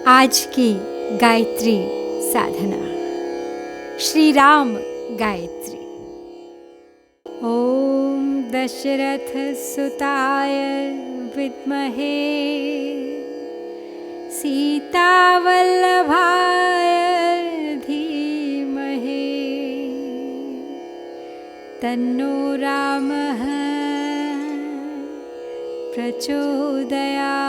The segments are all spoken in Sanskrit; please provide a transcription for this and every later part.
आज की गायत्री साधना श्री राम गायत्री। ओम दशरथ सुताय विद्महे सीतावल्लभाय धीमहि तन्नो रामः प्रचोदयात्।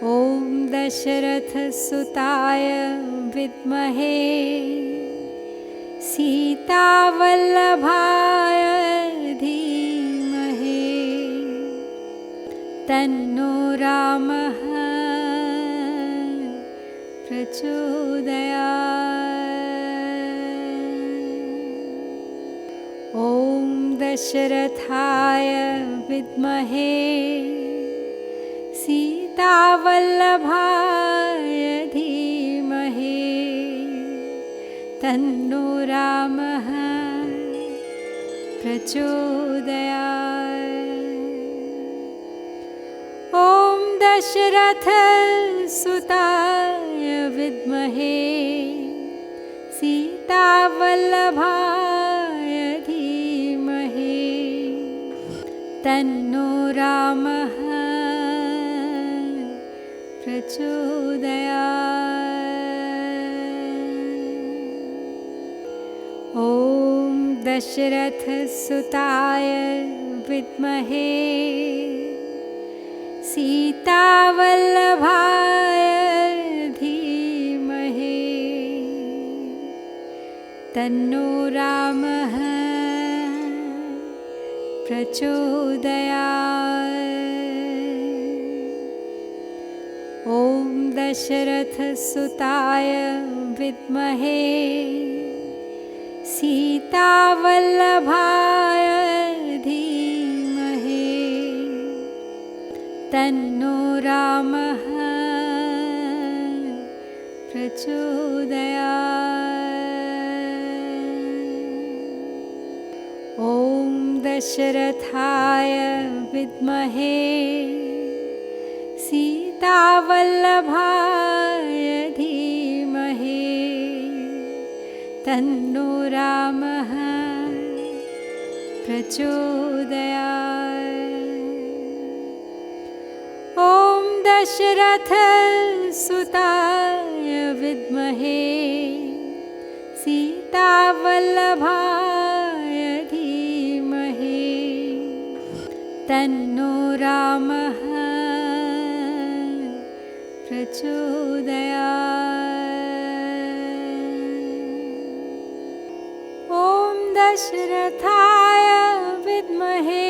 ओम दशरथ सुताय विद्महे सीतावल्लभाय धीमहि तन्नो रामः प्रचोदयात्। ओम दशरथाय विद्महे सीतावल्लभाय धीमहि तन्नो रामः प्रचोदयात्। ओम दशरथ सुताय विद्महे सीतावल्लभाय धीमहि तन्नो रामः प्रचोदयात्। ओम दशरथ सुताय विद्महे सीतावल्लभाय धीमहि तन्नो रामः प्रचोदयात्। ओम दशरथ सुताय विद्महे सीतावल्लभाय धीमहि तन्नो रामः प्रचोदयात्। ओम दशरथाय विद्महे सीतावल्लभाय धीमहि तन्नो रामः प्रचोदयात्। ओम दशरथ सुताय विद्महे सीतावल्लभाय धीमहि तन्नो रामः प्रचोदयात्। ओम दशरथाय विद्महे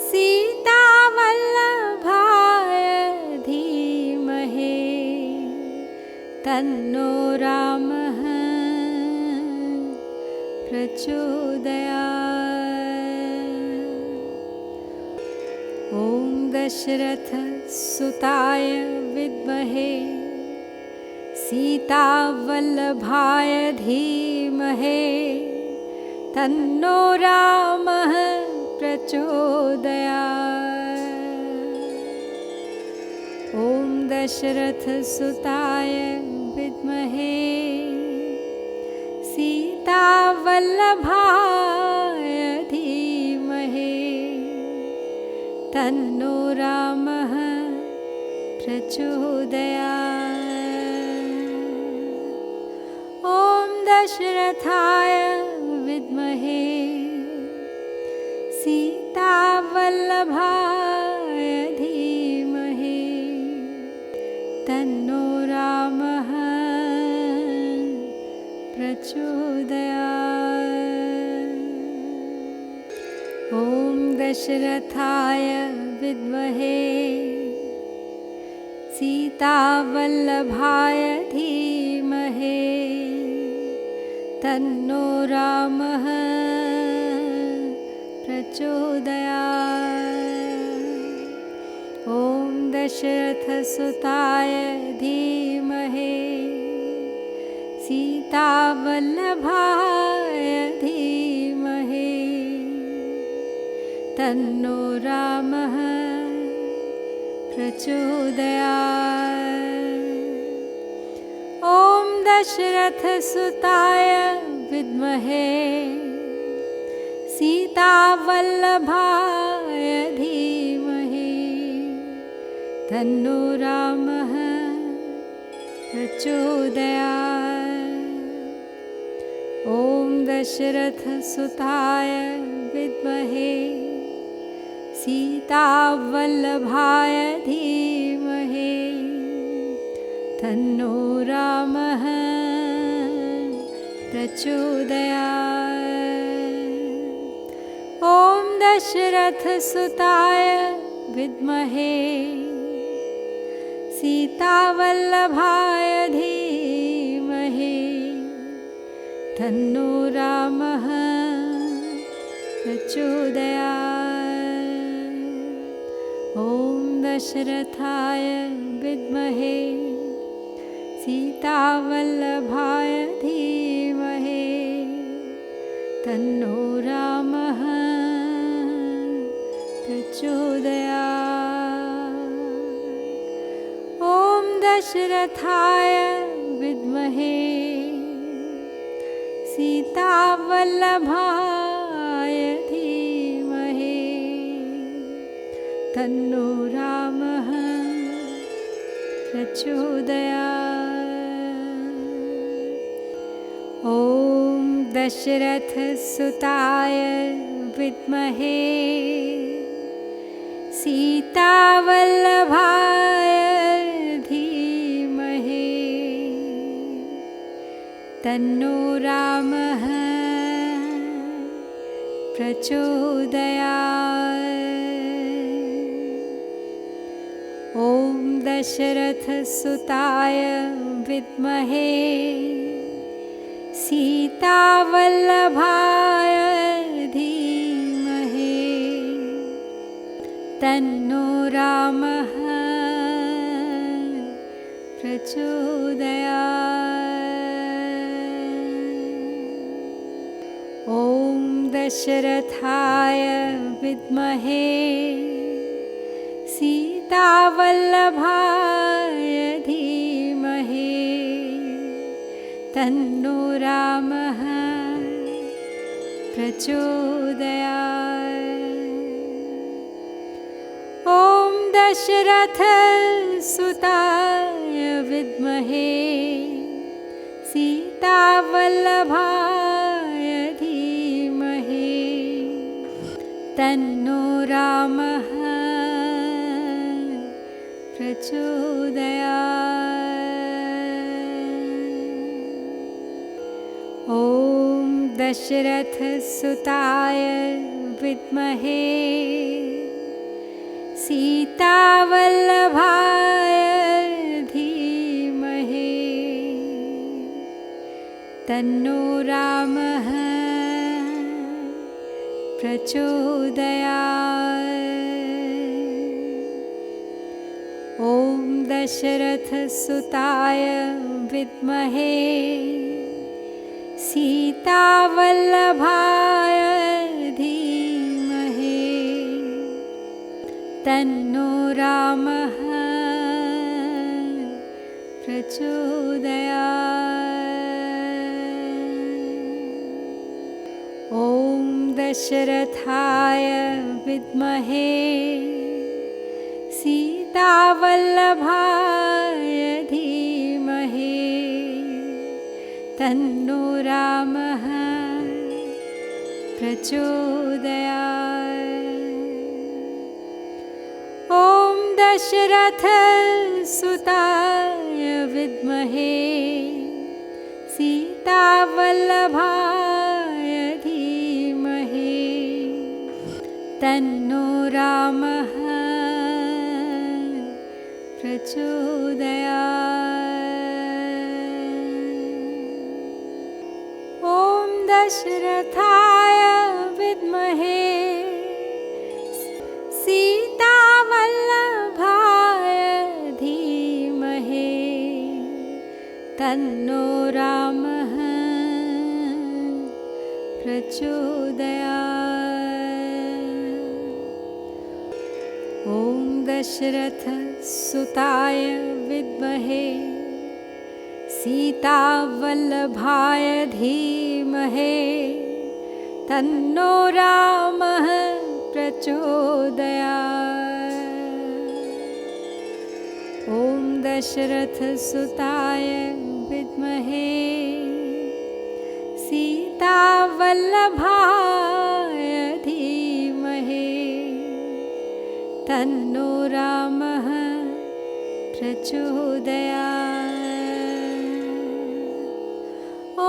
सीतावल्लभाय धीमहि तन्नो रामः प्रचोदयात्। ओम दशरथ सुताय विद्महे सीतावल्लभाय धीमहि तन्नो रामः प्रचोदयात्। ओम दशरथ सुताय विद्महे सीतावल्लभाय धीमहि तन्नो रामः प्रचोदयात्। ओम दशरथाय विद्महे सीतावल्लभाय धीमहि तन्नो रामः प्रचोदयात्। ओम दशरथाय विद्महे सीतावल्लभाय धीमहि तन्नो रामः प्रचोदयात्। ओम दशरथ सुताय धीमहि सीतावल्लभाय धीमहि तन्नो रामः प्रचोदयात्। ॐ दशरथसुताय विद्महे सीतावल्लभाय धीमहि तन्नो रामः प्रचोदयात्। ॐ दशरथसुताय विद्महे सीतावल्लभाय धीमहि तन्नो रामः प्रचोदयात्। ॐ दशरथसुताय विद्महे सीतावल्लभाय धीमहि तन्नो रामः प्रचोदयात्। ॐ दशरथाय विद्महे सीतावल्लभाय धीमहि तन्नो रामः प्रचोदयात्। ॐ दशरथाय विद्महे सीतावल्लभाय धीमहि तन्नो रामः प्रचोदयात्। ॐ दशरथसुताय विद्महे सीतावल्लभाय धीमहि तन्नो रामः प्रचोदयात्। ॐ दशरथसुताय विद्महे सीतावल्लभाय धीमहि तन्नो रामः प्रचोदयात्। ॐ दशरथाय विद्महे सीतावल्लभाय धीमहि तन्नो रामः प्रचोदयात्। ॐ दशरथसुताय विद्महे सीतावल्लभाय धीमहि तन्नो रामः प्रचोदयात्। ॐ दशरथसुताय विद्महे सीतावल्लभाय धीमहि तन्नो रामः प्रचोदयात्। ॐ दशरथसुताय विद्महे सीतावल्लभाय धीमहि तन्नो रामः प्रचोदयात्। ॐ दशरथाय विद्महे सीतावल्लभाय धीमहि तन्नो रामः प्रचोदयात्। ॐ दशरथसुताय विद्महे सीतावल्लभाय धीमहि तन्नो रामः प्रचोदयात्। ॐ दशरथाय विद्महे सीतावल्लभाय धीमहि तन्नो रामः प्रचोदयात्। ॐ दशरथसुताय विद्महे सीतावल्लभाय धीमहि तन्नो रामः प्रचोदयात्। ॐ दशरथसुताय विद्महे सीतावल्लभाय धीमहि तन्नो रामः प्रचोदयात्। ॐ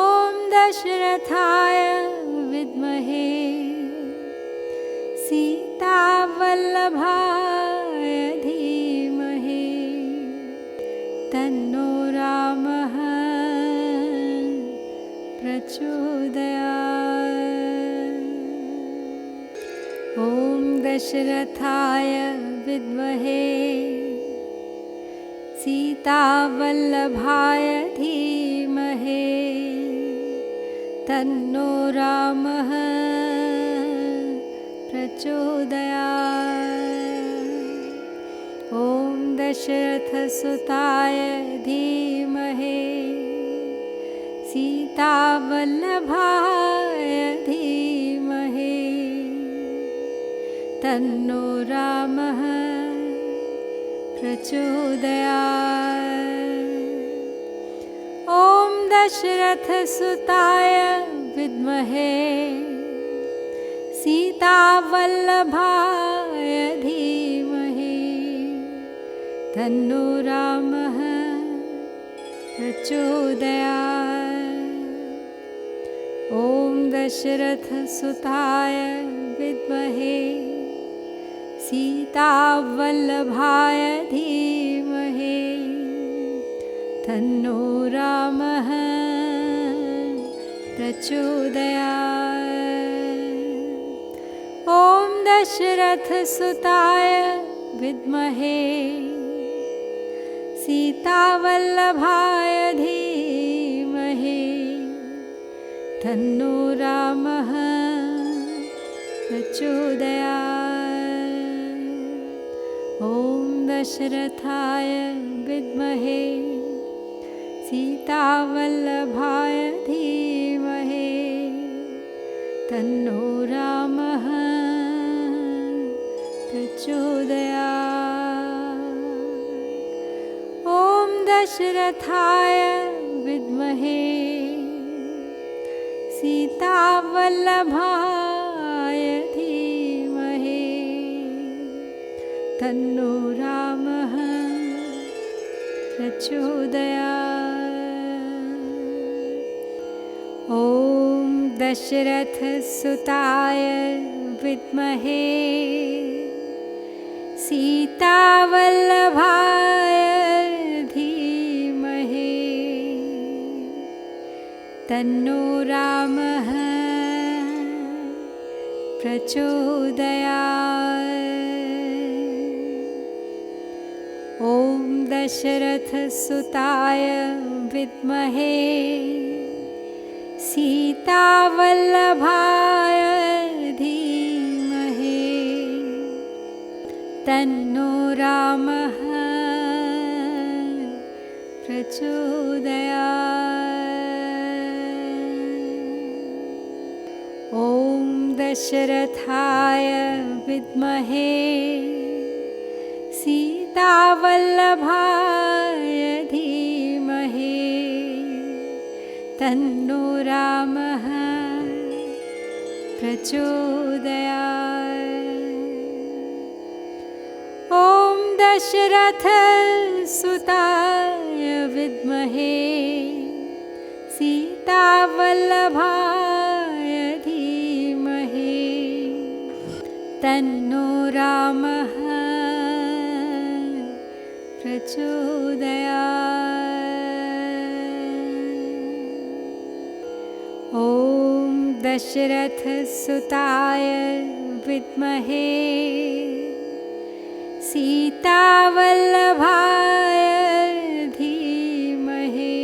दशरथाय विद्महे सीतावल्लभाय धीमहि तन्नो रामः प्रचोदयात्। ॐ दशरथाय विद्महे सीतावल्लभाय धीमहि तन्नो रामः प्रचोदयात्। ॐ दशरथसुताय धीमहि सीतावल्लभाय धीमहि तन्नो रामः प्रचोदयात्। ॐ दशरथसुताय विद्महे सीतावल्लभाय धीमहि तन्नो रामः प्रचोदयात्। ॐ दशरथसुताय विद्महे सीतावल्लभाय धीमहि तन्नो रामः प्रचोदयात्। ॐ दशरथसुताय विद्महे सीतावल्लभाय धीमहि तन्नो रामः प्रचोदयात्। ॐ दशरथाय विद्महे सीतावल्लभाय धीमहि तन्नो रामः प्रचोदयात्। ॐ दशरथाय विद्महे सीतावल्लभाय धीमहि तन्नो रामः प्रचोदयात्। ॐ दशरथसुताय विद्महे सीतावल्लभाय धीमहि तन्नो रामः प्रचोदयात्। ॐ दशरथसुताय विद्महे सीतावल्लभाय धीमहि तन्नो रामः प्रचोदयात्। ॐ दशरथाय विद्महे सीतावल्लभाय धीमहि तन्नो रामः प्रचोदयात्। ॐ दशरथसुताय विद्महे सीतावल्लभाय धीमहि तन्नो रामः प्रचोदयात्। ॐ दशरथसुताय विद्महे सीतावल्लभाय धीमहि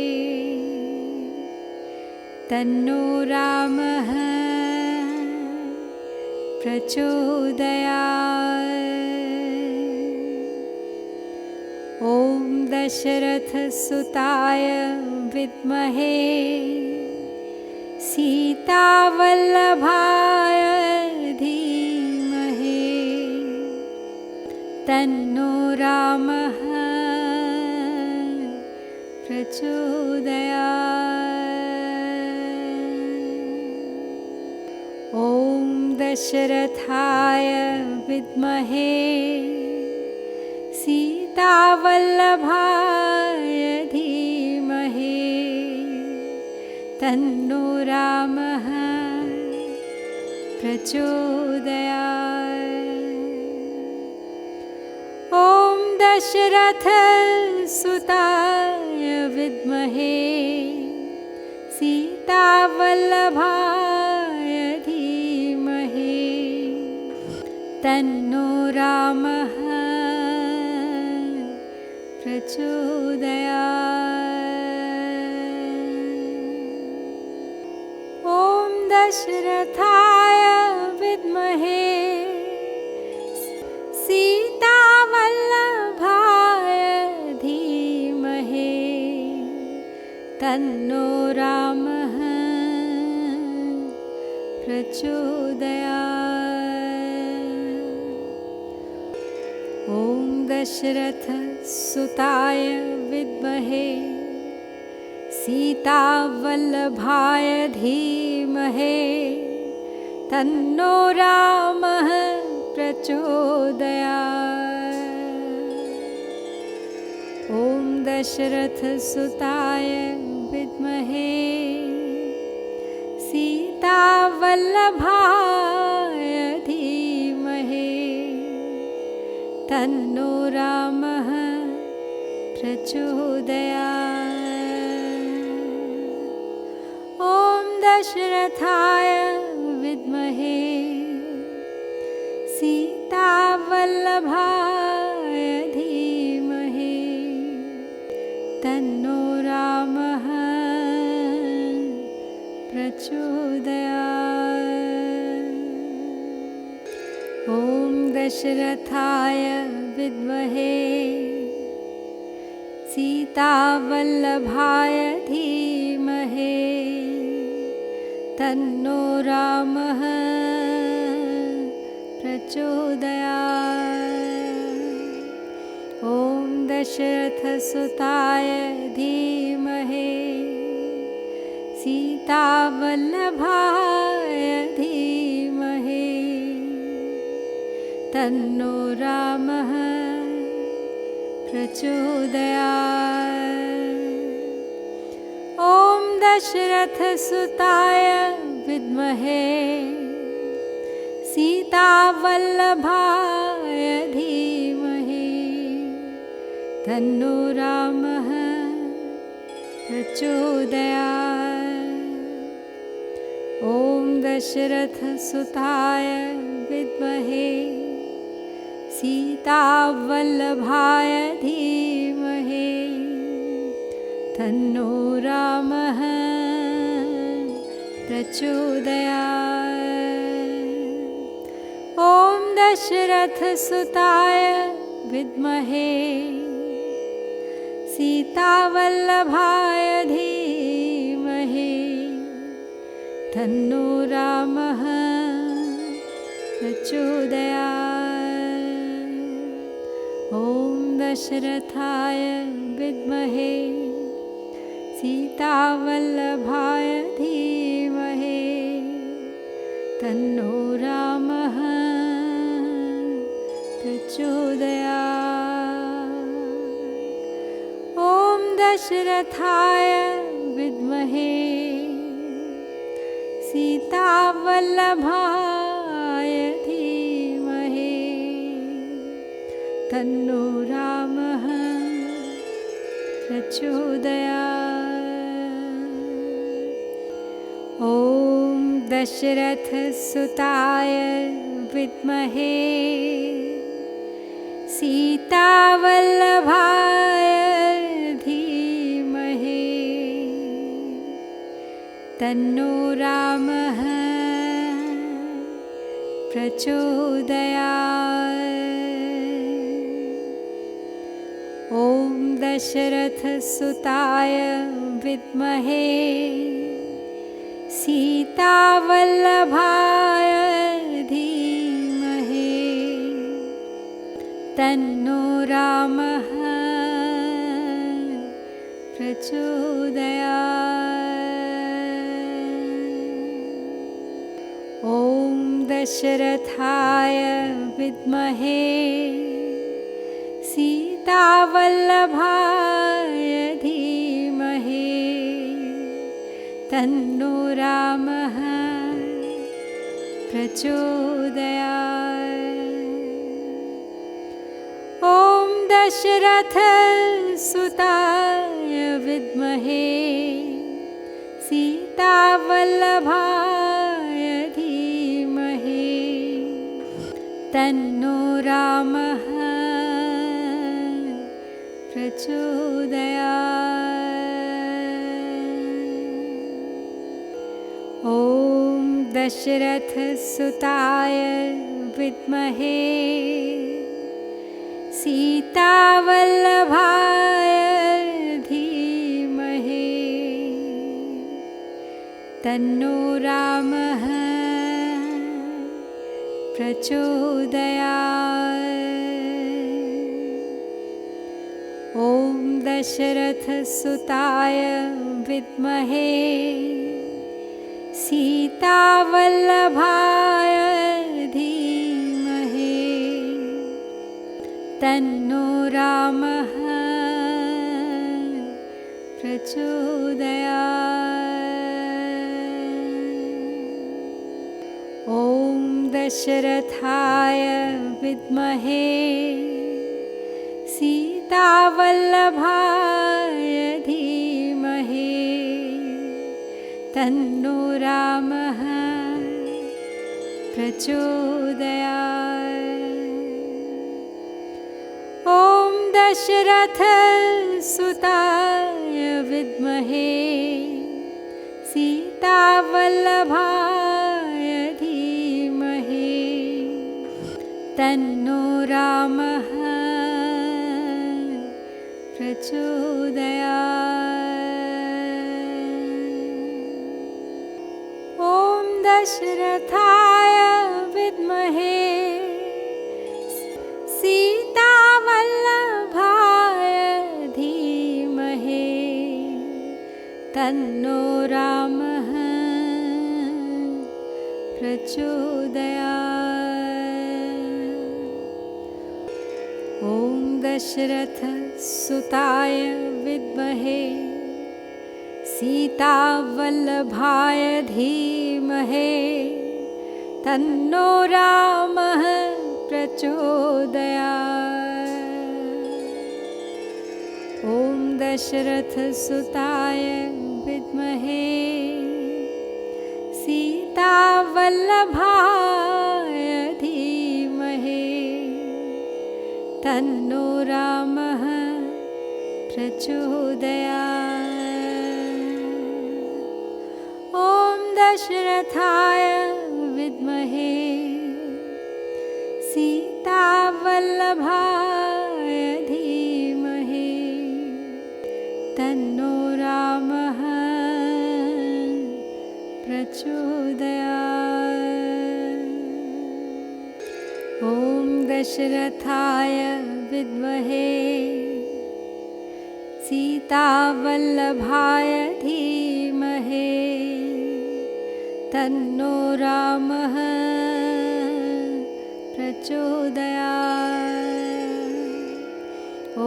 तन्नो रामः प्रचोदयात्। दशरथसुताय विद्महे सीतावल्लभाय धीमहि तन्नो रामः प्रचोदयात्। ॐ दशरथाय विद्महे सीतावल्लभाय धीमहि तन्नो रामः प्रचोदयात्। ॐ दशरथसुताय विद्महे सीतावल्लभाय धीमहि तन्नो रामः प्रचोदयात्। ॐ दशरथाय विद्महे सीतावल्लभाय धीमहि तन्नो रामः प्रचोदयात्। ॐ दशरथसुताय विद्महे सीतावल्लभाय धीमहि तन्नो रामः प्रचोदयात्। ॐ दशरथसुताय विद्महे सीतावल्लभाय धीमहि तन्नो रामः प्रचोदयात्। ॐ दशरथाय विद्महे सीतावल्लभाय धीमहि तन्नो रामः प्रचोदयात्। ॐ दशरथाय विद्महे सीतावल्लभाय धीमहि तन्नो रामः प्रचोदयात्। ॐ दशरथसुताय धीमहि सीतावल्लभाय धीमहि तन्नो रामः प्रचोदयात्। ॐ दशरथसुताय विद्महे सीतावल्लभाय धीमहि तन्नो रामः प्रचोदयात्। ॐ दशरथसुताय विद्महे सीतावल्लभाय धीमहि तन्नो रामः प्रचोदयात्। ॐ दशरथसुताय विद्महे सीतावल्लभाय धीमहि तन्नो रामः प्रचोदयात्। ॐ दशरथाय विद्महे सीतावल्लभाय धीमहि तन्नो रामः प्रचोदयात्। ॐ दशरथाय विद्महे सीतावल्लभाय धीमहि तन्नो रामः प्रचोदयात्। ॐ दशरथसुताय विद्महे सीतावल्लभाय धीमहि तन्नो रामः प्रचोदयात्। ॐ दशरथसुताय विद्महे सीतावल्लभाय धीमहि तन्नो रामः प्रचोदयात्। ॐ दशरथाय विद्महे सीतावल्लभाय धीमहि तन्नो रामः प्रचोदयात्। ॐ दशरथसुताय विद्महे सीतावल्लभाय धीमहि तन्नो रामः प्रचोदयात्। ॐ दशरथसुताय विद्महे सीतावल्लभाय धीमहि तन्नो रामः प्रचोदयात्। ॐ दशरथसुताय विद्महे सीतावल्लभाय धीमहि तन्नो रामः प्रचोदयात्। ॐ दशरथाय विद्महे सीतावल्लभाय धीमहि तन्नो रामः प्रचोदयात्। ॐ दशरथसुताय विद्महे सीतावल्लभाय धीमहि तन्नो रामः प्रचोदयात्। ॐ दशरथाय विद्महे सीतावल्लभाय धीमहि तन्नो रामः प्रचोदयात्। ॐ दशरथसुताय विद्महे सीतावल्लभाय धीमहि तन्नो रामः प्रचोदयात्। ॐ दशरथसुताय विद्महे सीतावल्लभाय धीमहि तन्नो रामः प्रचोदयात्। ॐ दशरथाय विद्महे सीतावल्लभाय धीमहि तन्नो रामः प्रचोदयात्। ॐ दशरथाय विद्महे सीतावल्लभाय धीमहि तन्नो रामः प्रचोदयात्। ॐ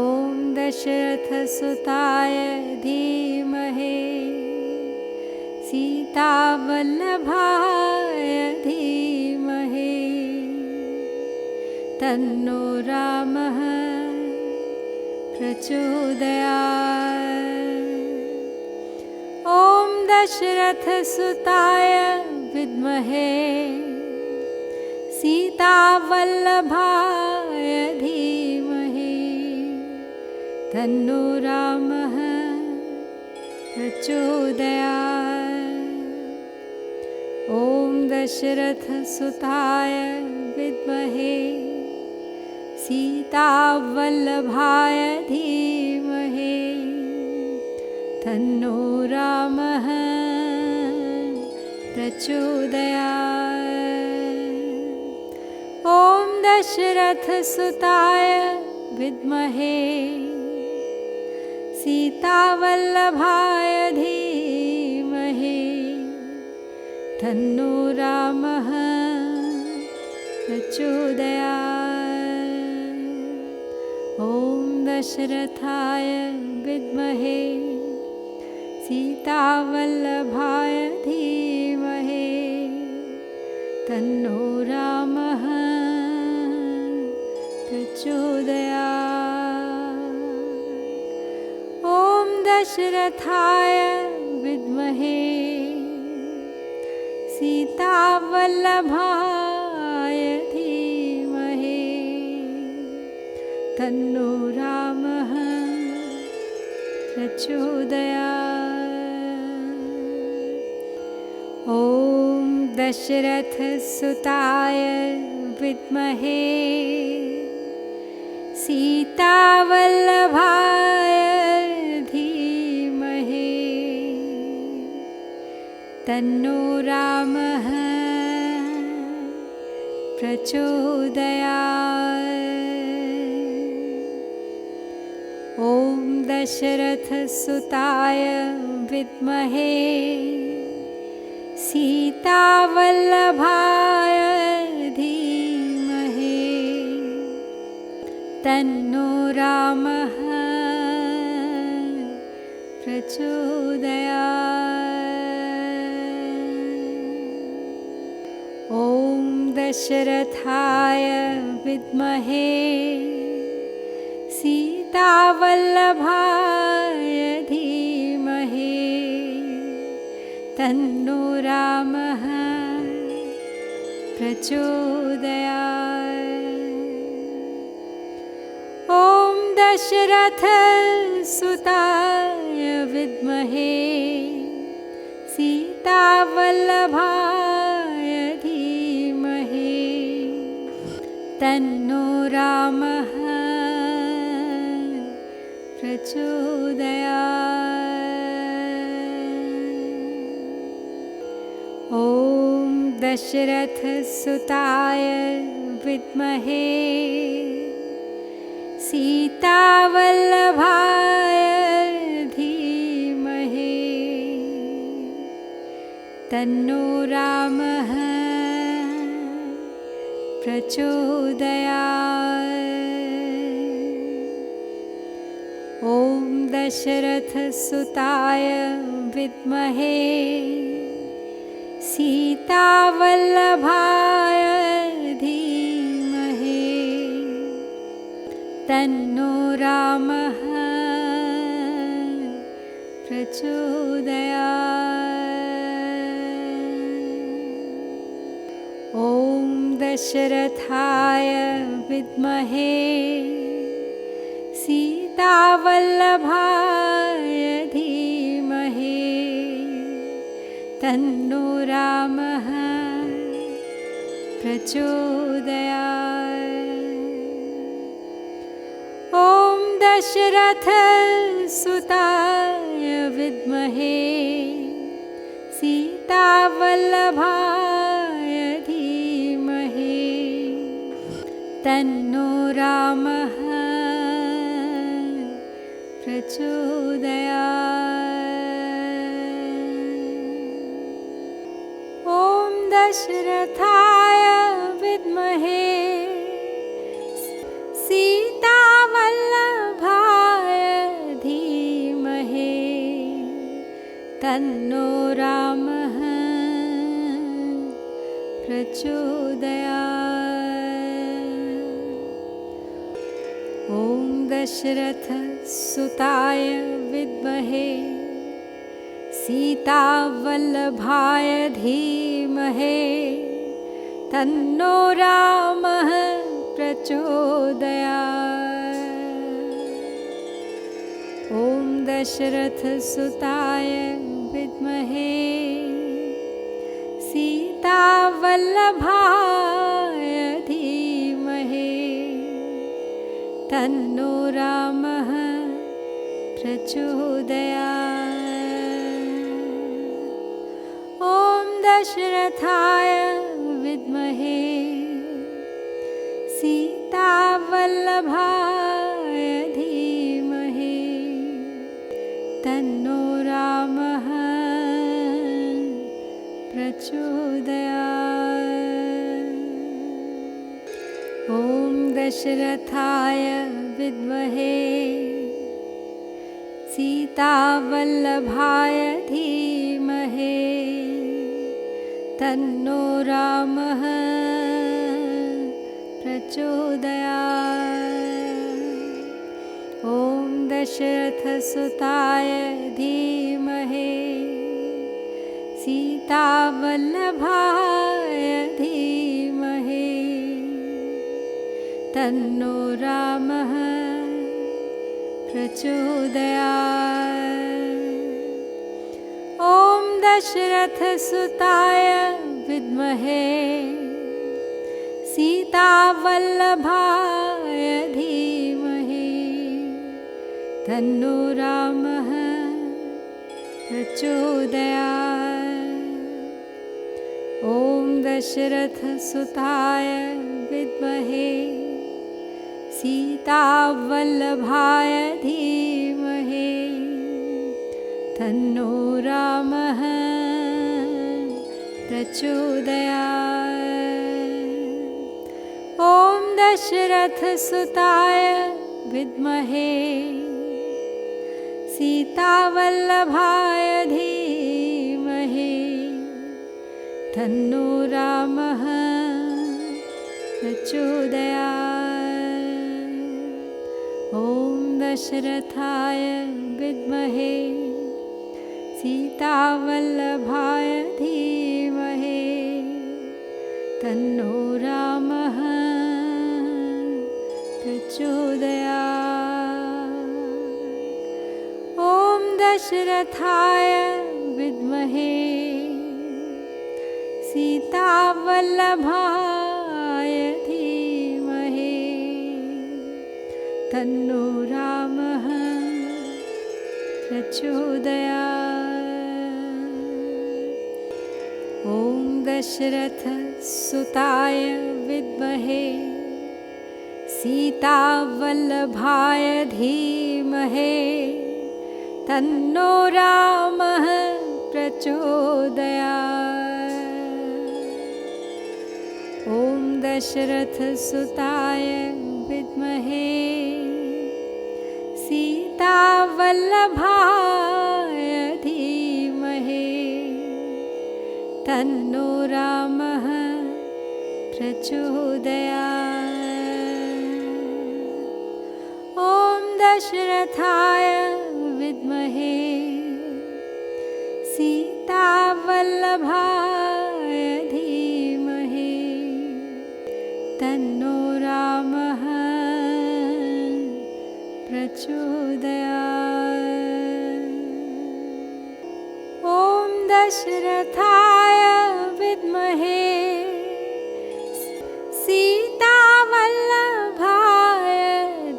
दशरथसुताय धीमहि सीतावल्लभाय धीमहि तन्नो रामः प्रचोदयात्। ॐ दशरथसुताय विद्महे सीतावल्लभाय धीमहि तन्नो रामः प्रचोदयात्। ॐ दशरथसुताय विद्महे सीतावल्लभाय धीमहि तन्नो रामः प्रचोदयात्। ॐ दशरथसुताय विद्महे सीतावल्लभाय धीमहि तन्नो रामः प्रचोदयात्। ॐ दशरथाय विद्महे सीतावल्लभाय धीमहि तन्नो रामः प्रचोदयात्। ॐ दशरथाय विद्महे सीतावल्लभाय धीमहि तन्नो रामः प्रचोदयात्। ॐ दशरथसुताय विद्महे सीतावल्लभाय धीमहि तन्नो रामः प्रचोदयात्। ॐ दशरथसुताय विद्महे सीतावल्लभाय धीमहि तन्नो रामः प्रचोदयात्। ॐ दशरथाय विद्महे सीतावल्लभाय धीमहि तन्नो रामः प्रचोदयात्। ॐ दशरथसुताय विद्महे सीतावल्लभाय धीमहि तन्नो रामः प्रचोदयात्। ॐ दशरथसुताय विद्महे सीतावल्लभाय धीमहि तन्नो रामः प्रचोदयात्। ॐ दशरथसुताय विद्महे सीतावल्लभाय धीमहि तन्नो रामः प्रचोदयात्। ॐ दशरथाय विद्महे सीतावल्लभाय धीमहि तन्नो रामः प्रचोदयात्। ॐ दशरथसुताय विद्महे सीतावल्लभाय धीमहि तन्नो रामः प्रचोदयात्। ॐ दशरथाय विद्महे सीतावल्लभाय धीमहि तन्नो रामः प्रचोदयात्। ॐ दशरथसुताय विद्महे सीतावल्लभाय धीमहि तन्नो रामः प्रचोदयात्। ॐ दशरथसुताय विद्महे सीतावल्लभाय धीमहि तन्नो रामः प्रचोदयात्। दशरथाय विद्महे सीतावल्लभाय धीमहि तन्नो रामः प्रचोदयात्। ॐ दशरथाय विद्महे सीतावल्लभाय धीमहि तन्नो रामः प्रचोदयात्। ॐ दशरथसुताय धीमहि सीतावल्लभाय धीमहि तन्नो रामः प्रचोदयात्। ॐ दशरथसुताय विद्महे सीतावल्लभाय धीमहि तन्नो रामः प्रचोदयात्। ॐ दशरथसुताय विद्महे सीतावल्लभाय धीमहि तन्नो रामः प्रचोदयात्। ॐ दशरथसुताय विद्महे सीतावल्लभाय धीमहि तन्नो रामः प्रचोदयात्। ॐ दशरथाय विद्महे सीतावल्लभाय धीमहि तन्नो रामः प्रचोदयात्। ॐ दशरथाय विद्महे सीतावल्लभाय धीमहि तन्नो रामः प्रचोदयात्। ॐ दशरथसुताय विद्महे सीतावल्लभाय धीमहि तन्नो रामः प्रचोदयात्। ॐ दशरथसुताय विद्महे सीतावल्लभाय धीमहि तन्नो रामः प्रचोदयात्। ॐ दशरथाय विद्महे सीतावल्लभाय धीमहि तन्नो रामः प्रचोदयात्। ॐ दशरथाय विद्महे सीतावल्लभाय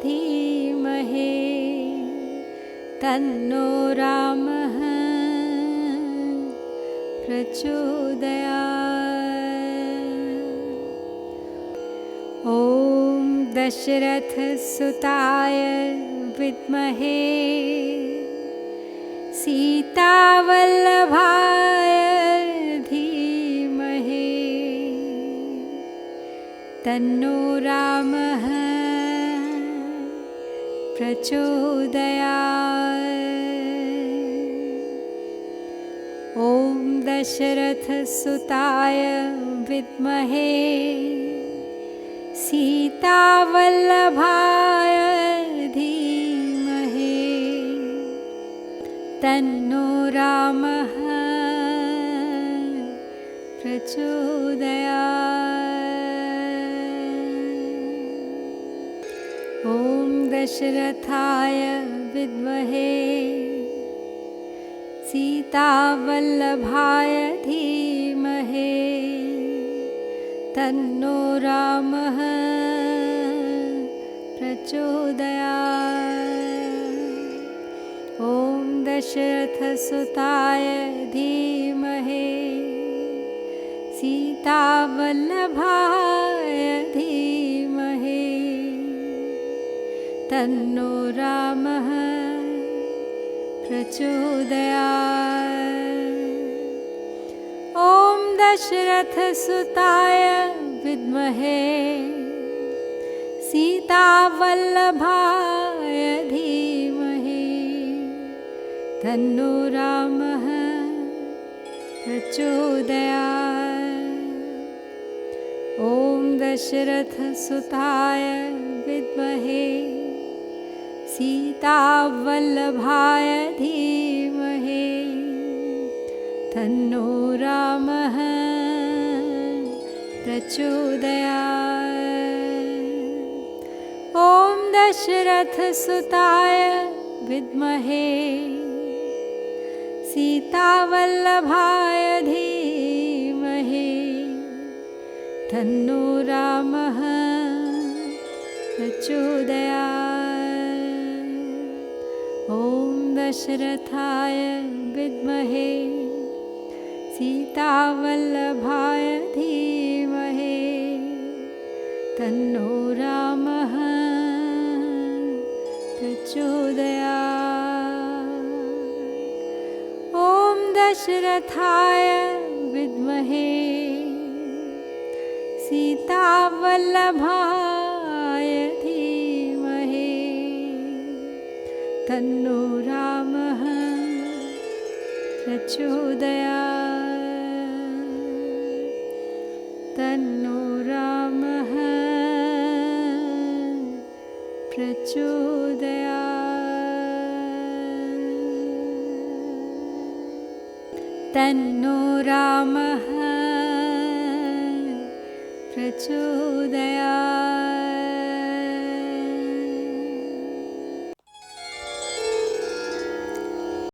धीमहि तन्नो रामः प्रचोदयात्। ॐ दशरथसुताय विद्महे सीतावल्लभाय धीमहि तन्नो रामः प्रचोदयात्। ॐ दशरथसुताय विद्महे सीतावल्लभाय धीमहि तन्नो रामः प्रचोदयात्। ॐ दशरथाय विद्महे सीतावल्लभाय धीमहि तन्नो रामः प्रचोदयात्। ॐ दशरथसुताय धीमहि सीतावल्लभाय धीमहि तन्नो रामः प्रचोदयात्। ॐ दशरथसुताय विद्महे सीतावल्लभाय धीमहि तन्नो रामः प्रचोदयात्। ॐ दशरथसुताय विद्महे सीतावल्लभाय धीमहि तन्नो रामः प्रचोदयात्। ॐ दशरथसुताय विद्महे सीतावल्लभाय धीमहि तन्नो रामः प्रचोदयात्। ॐ दशरथाय विद्महे सीतावल्लभाय धीमहि तन्नो रामः प्रचोदयात्। ॐ दशरथाय विद्महे सीतावल्लभाय धीमहि तन्नो रामः प्रचोदयात्। तन्नो रामः प्रचोदयात्। तन्नो रामः प्रचोदयात्।